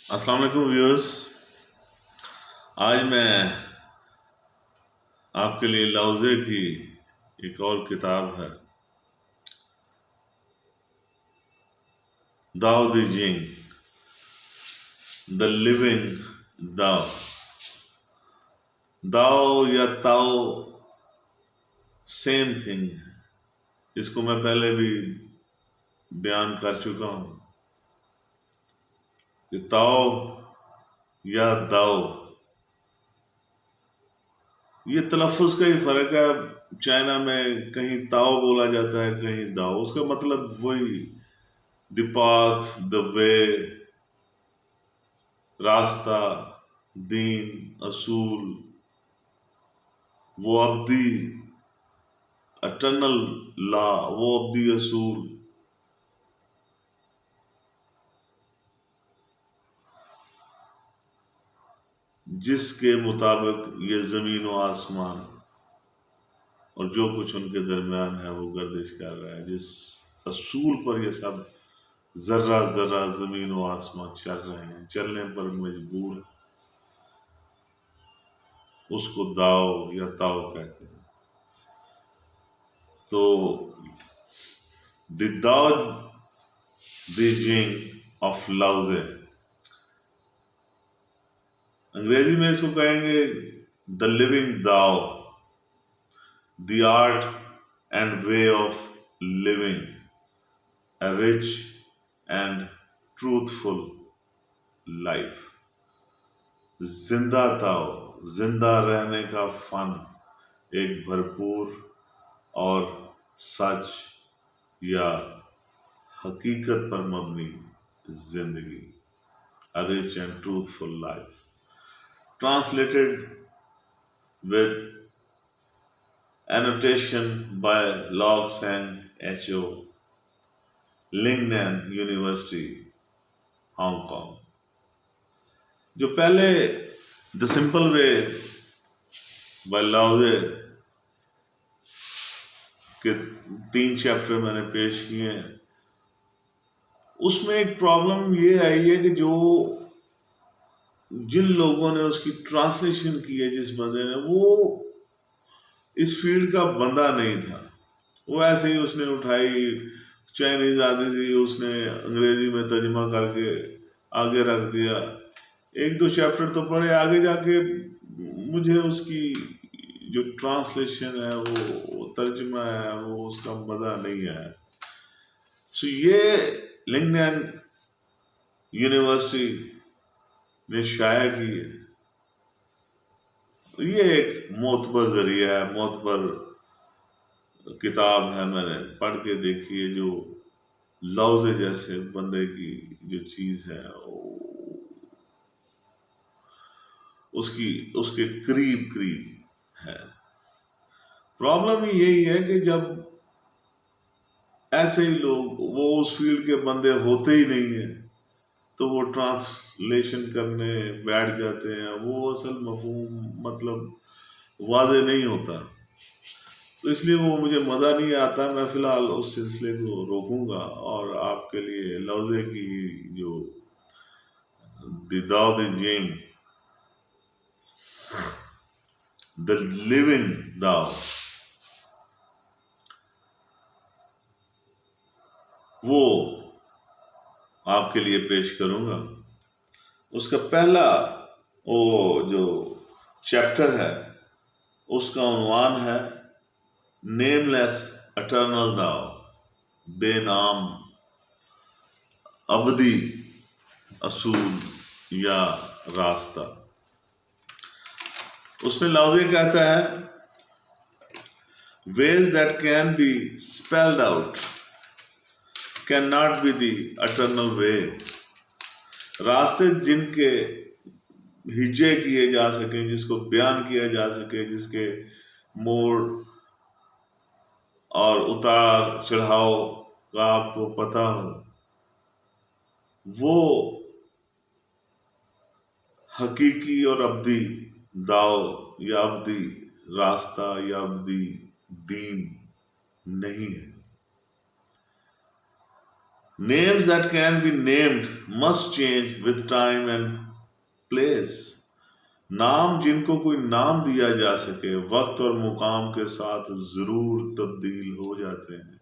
अस्सलाम वालेकुम व्यूअर्स। आज मैं आपके लिए लाओजे की एक और किताब है, दाओ दी जिंग, द लिविंग दाओ। दाओ या ताओ सेम थिंग है। इसको मैं पहले भी बयान कर चुका हूं कि ताओ या दाओ, ये तलफ़ुज़ का ही फ़र्क है। चाइना में कहीं ताओ बोला जाता है, कहीं दाओ। उसका मतलब वही, द पाथ, द वे, रास्ता, दीन, असूल, वो अब्दी अटर्नल लॉ, वो अब्दी असूल। जिसके मुताबिक ये ज़मीन व आसमान और जो कुछ उनके दरमियान है वो गर्दिश कर रहा है, जिस असूल पर ये सब जर्रा जर्रा ज़मीन व आसमान चल रहे हैं, चलने पर मजबूर, उसको दाओ या ताओ कहते हैं। तो द दाओ दी जिंग ऑफ लाओजे, अंग्रेजी में इसको कहेंगे द लिविंग दाओ, the art and way of living a rich and truthful life। जिंदा ताओ, जिंदा रहने का फन, एक भरपूर और सच या हकीकत पर मबनी जिंदगी, a rich and truthful life। Translated with annotation by Logsang Ho, Lingnan university, Hong Kong. जो पहले the simple way by Laozi के 3 चैप्टर मैंने पेश किए हैं, उसमें एक प्रॉब्लम ये आई है कि जो जिन लोगों ने उसकी ट्रांसलेशन की है, जिस बंदे ने, वो इस फील्ड का बंदा नहीं था। वो ऐसे ही उसने उठाई, चाइनीज आती थी, उसने अंग्रेजी में तर्जमा करके आगे रख दिया। 1-2 चैप्टर तो पढ़े, आगे जाके मुझे उसकी जो ट्रांसलेशन है, वो तर्जमा है, वो उसका मज़ा नहीं आया। सो ये लिंगनैन यूनिवर्सिटी ने शाया की है। ये एक मोतबर जरिया है, मोतबर किताब है, मैंने पढ़ के देखी है। जो लाओजे जैसे बंदे की जो चीज है, उसके करीब करीब है। प्रॉब्लम ही यही है कि जब ऐसे ही लोग, वो उस फील्ड के बंदे होते ही नहीं है, तो वो ट्रांसलेशन करने बैठ जाते हैं, वो असल मफहूम मतलब वाज़े नहीं होता। तो इसलिए वो मुझे मज़ा नहीं आता। मैं फ़िलहाल उस सिलसिले को रोकूंगा और आपके लिए लाओजे की जो द दाओ दी जिंग, द लिविंग दाओ, वो आपके लिए पेश करूंगा। उसका पहला वो जो चैप्टर है, उसका उन्वान है नेमलेस अटर्नल दाओ, बेनाम अबदी असूल या रास्ता। उसमें लाओजे कहता है, ways that can be spelled out cannot be the eternal way। रास्ते जिनके हिज्जे किए जा सके, जिसको बयान किया जा सके, जिसके मोड़ और उतार चढ़ाव का आपको पता हो, वो हकीकी और अब्दी दाव या अब्दी रास्ता या अब्दी दीन नहीं है। Names that can be named must change with time and place. नाम जिनको कोई नाम दिया जा सके वक्त और मुकाम के साथ जरूर तब्दील हो जाते हैं.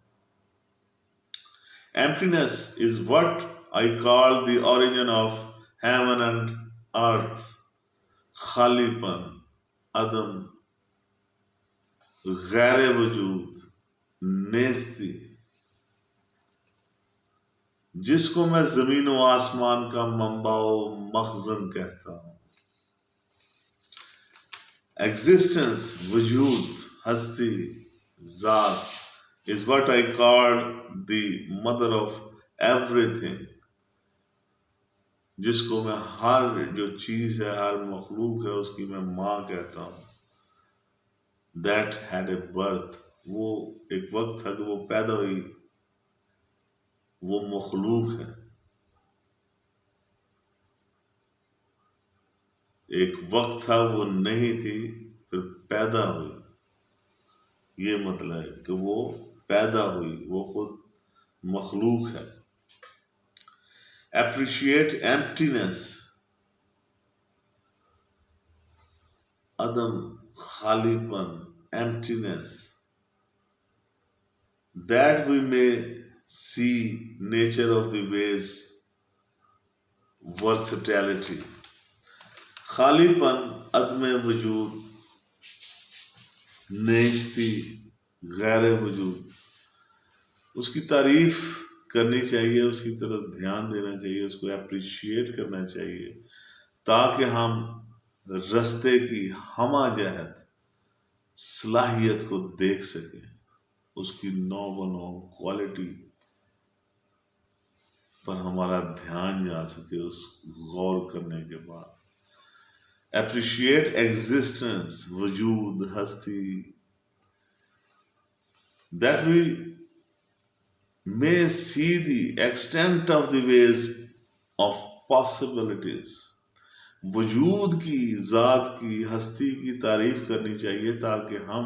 Emptiness is what I call the origin of heaven and earth. खालीपन, अदम, गैर वजूद, नेस्ती, जिसको मैं जमीन व आसमान का मंबाओ मखजन कहता हूं. Existence, वजूद, हस्ती, जात is what I call the mother of everything. जिसको मैं हर जो चीज है, हर मखलूक है, उसकी मैं माँ कहता हूं. That had a birth. वो एक वक्त था कि वो पैदा हुई, वो मखलूक है. एक वक्त था वो नहीं थी, फिर पैदा हुई. ये मतलब है कि वो पैदा हुई, वो खुद मखलूक है. Appreciate emptiness. अदम, खालीपन, emptiness. That we may see nature of the ways, versatility. खालीपन, अदम वजूद, नेस्ती, गैर वजूद, उसकी तारीफ करनी चाहिए, उसकी तरफ ध्यान देना चाहिए, उसको अप्रिशिएट करना चाहिए, ताकि हम रास्ते की हमाजहत सलाहियत को देख सकें, उसकी नौ बनो क्वालिटी पर हमारा ध्यान जा सके उस गौर करने के बाद. Appreciate existence, वजूद, हस्ती, that we may see the extent of the ways of possibilities. वजूद की, जात की, हस्ती की तारीफ करनी चाहिए ताकि हम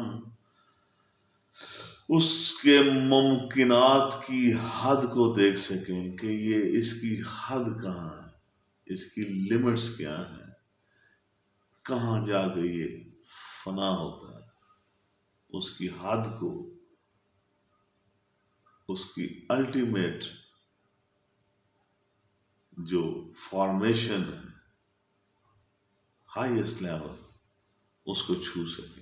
उसके मुमकिनात की हद को देख सकें कि ये इसकी हद कहाँ है, इसकी लिमिट्स क्या है, कहाँ जाकर ये फना होता है. उसकी हद को, उसकी अल्टीमेट जो फॉर्मेशन है, हाईएस्ट लेवल, उसको छू सके.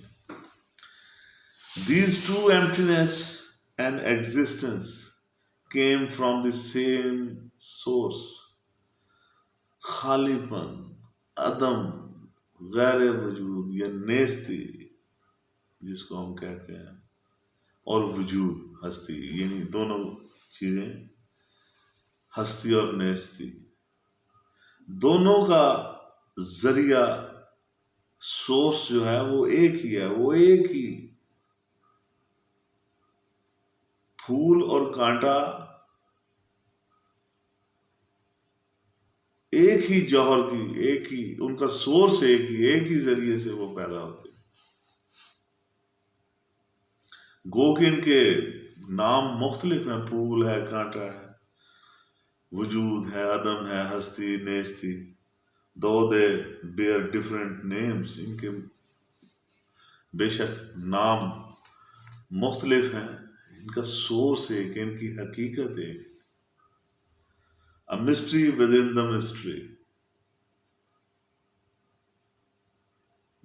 These two, emptiness and existence, came from the same source. खालीपन, अदम, गैर वजूद या नेस्ती जिसको हम कहते हैं, और वजूद, हस्ती, यानी दोनों चीजें, हस्ती और नेस्ती, दोनों का जरिया, सोर्स जो है वो एक ही है. वो एक ही फूल और कांटा एक ही जौहर की, एक ही उनका सोर्स, एक ही जरिए से वो पैदा होते हैं. गो के इनके नाम मुख्तलिफ हैं. फूल है, कांटा है, वजूद है, अदम है, हस्ती, नेस्ती. दो दे बेयर डिफरेंट नेम्स, इनके बेशक नाम मुख्तलिफ हैं, इनका सोर्स एक, इनकी हकीकत एक. A mystery within the mystery.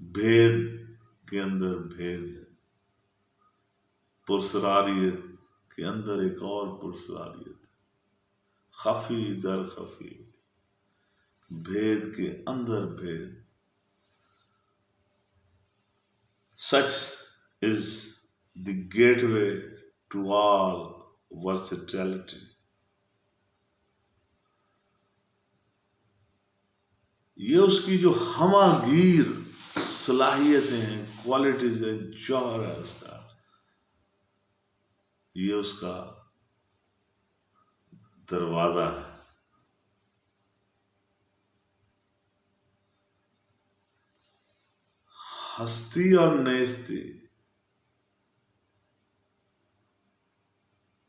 भेद के अंदर भेद है. पुरसरारियत के अंदर एक और पुरसरारियत. खफी दर खफी, भेद के अंदर भेद. Such is the gateway to all versatility. ये उसकी जो हमागीर सलाहियतें हैं, क्वालिटीज है, जौहर है उसका, ये उसका दरवाजा है. हस्ती और नेस्ती,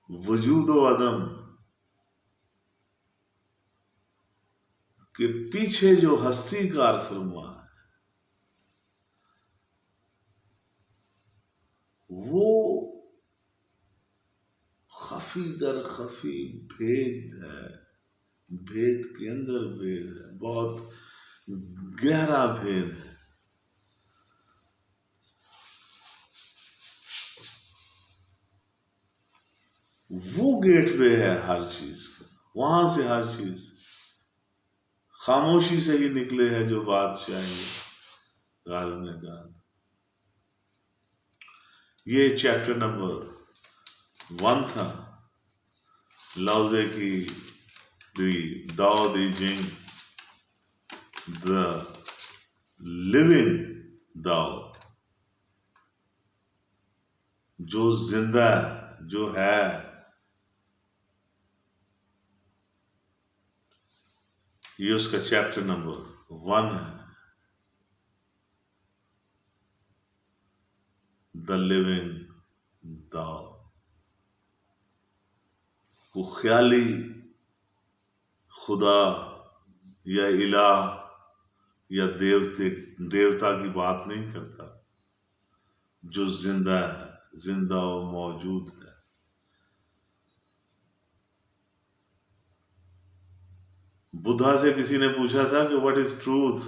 वजूद व अदम, कि पीछे जो हस्ती कार फरमा है वो खफी दर खफी भेद है, भेद के अंदर भेद है, बहुत गहरा भेद है। वो गेटवे है हर चीज का, वहां से हर चीज खामोशी से ही निकले हैं जो बादशाही गालिब ने कहा। ये चैप्टर नंबर 1 था लाओजे की दाओ दी जिंग, द लिविंग दाओ, जो जिंदा जो है। ये उसका चैप्टर नंबर 1 है, द लिविंग दाओ। वो ख्याली खुदा या इलाह या देवता की बात नहीं करता, जो जिंदा है, जिंदा और मौजूद है। बुद्धा से किसी ने पूछा था कि व्हाट इज ट्रूथ,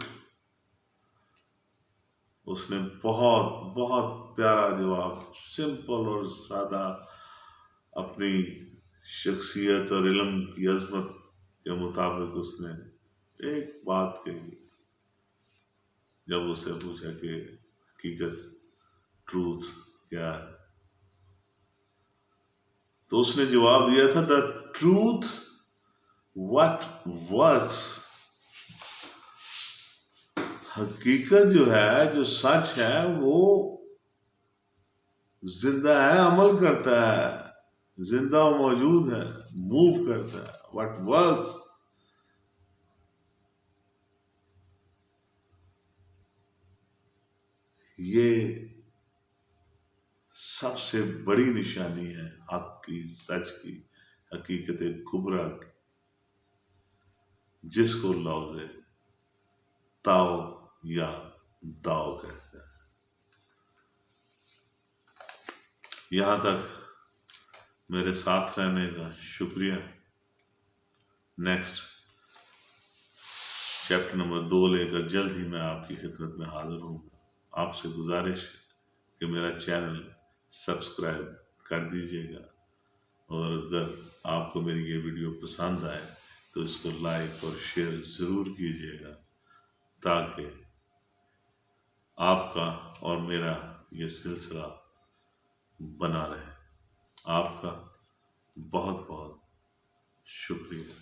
उसने बहुत बहुत प्यारा जवाब, सिंपल और सादा, अपनी शख्सियत और इल्म की अजमत के मुताबिक उसने एक बात कही। जब उससे पूछा कि हकीकत, ट्रूथ क्या है, तो उसने जवाब दिया था, द ट्रूथ व्हाट वर्क्स। हकीकत जो है, जो सच है, वो जिंदा है, अमल करता है, जिंदा और मौजूद है, मूव करता है। व्हाट वर्क्स, ये सबसे बड़ी निशानी है हक की, सच की, हकीकत कुबरा की, जिसको लाओजे ताओ या दाओ कहते हैं। यहां तक मेरे साथ रहने का शुक्रिया। नेक्स्ट चैप्टर नंबर 2 लेकर जल्द ही मैं आपकी खिदमत में हाजिर हूँगा। आपसे गुजारिश है कि मेरा चैनल सब्सक्राइब कर दीजिएगा, और अगर आपको मेरी ये वीडियो पसंद आए तो इसको लाइक और शेयर ज़रूर कीजिएगा, ताकि आपका और मेरा ये सिलसिला बना रहे। आपका बहुत बहुत शुक्रिया।